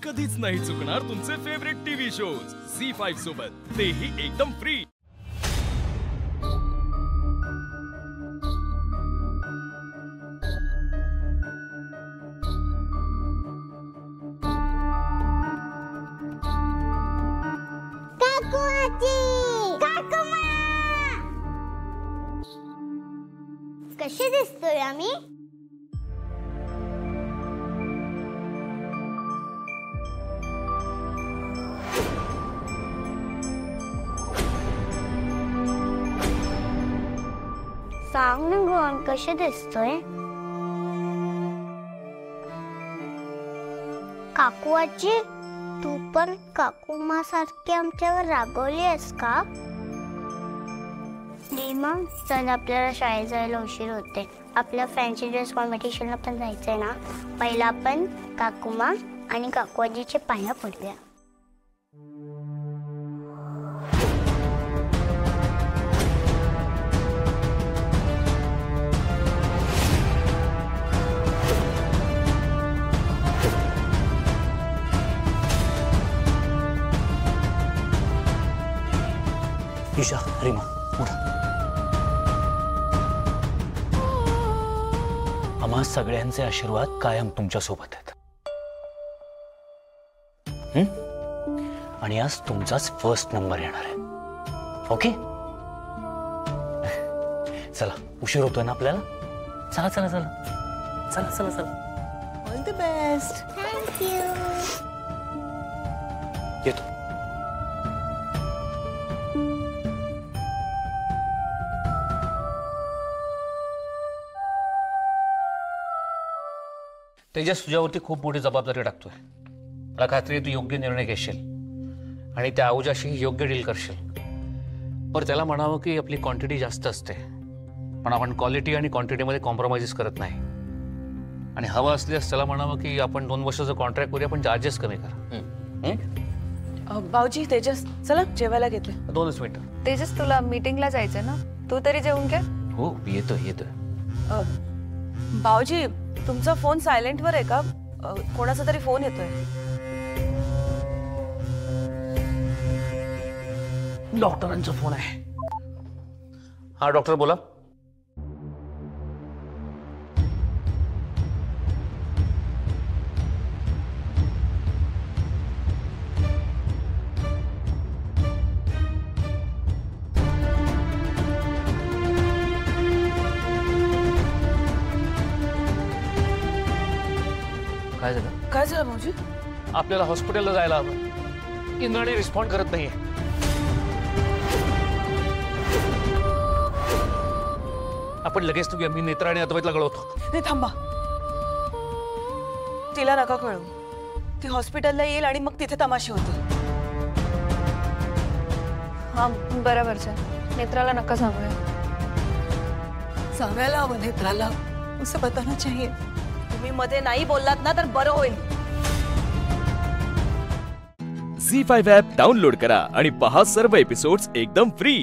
कधीच नाही चुकणार तुमचे फेवरेट टीव्ही शोज झी5 सोबत, तेही एकदम फ्री। कशी दिसतोय आम्ही? सांग ना गं, कशी दिसतोय? काकू आजी, तू पण काकूमा सारखी आमच्यावर रागवली आहेस का? मग चल, आपल्याला शाळेत जायला उशीर होते। आपल्या फॅन्सी ड्रेस कॉम्पिटिशनला पण जायचंय ना। पहिला आपण काकूमा आणि काकू आजीचे पाया पडूया। ईशा, रीमा, उठा। आम्हा सगळ्यांचे आशीर्वाद कायम तुमच्या सोबत आहेत। आणि आज तुमचाच फर्स्ट नंबर येणार आहे। ओके, चला, उशीर होतोय ना आपल्याला। चला चला चला चला चला चला। All the best. Thank you. येतो। तेजस, तुझ्यावरती खूप मोठी जबाबदारी टाकतोय। मला खात्री आहे तू योग्य निर्णय घेशील आणि त्या आऊजाशी योग्य डील करशील। पण त्याला म्हणावं की आपली क्वांटिटी जास्त असते, पण आपण क्वालिटी आणि क्वांटिटीमध्ये कॉम्प्रोमाइज करत नाही। आणि हवं असल्यास त्याला म्हणावं की आपण 2 वर्षाचं कॉन्ट्रॅक्ट करूया, पण चार्जेस कमी करा। भाऊजी, तेजस चला जेवायला घेते। 2 मिनिटं। तेजस, तुला मीटिंगला जायचंय ना, तू तरी जेवून घे। हो, येतोय। भाऊजी, तुमचा फोन सायलेंट वर आहे का? कोणाचा तरी फोन येतोय। डॉक्टरांचा फोन आहे। हा डॉक्टर, बोला। काय झालं? काय झालं भाऊजी? आपल्याला हॉस्पिटलला जायला हवं। इंद्राणी रिस्पॉन्ड करत नाहीये। आपण लगेच तुझ्या मी नेत्रा आणि अद्वैतला कळवतो। नाही, थांबा, तिला नका कळू। ती हॉस्पिटलला येईल आणि मग तिथे तमाशे होतील। हा बरोबर आहे, नेत्राला नका सांगूया। सांगायला हवं नेत्राला, उसे बताना चाहिए। तुम्ही मध्ये नाही बोललात ना तर बरं होईल। झी5 ॲप डाउनलोड करा आणि पहा सर्व एपिसोड्स एकदम फ्री।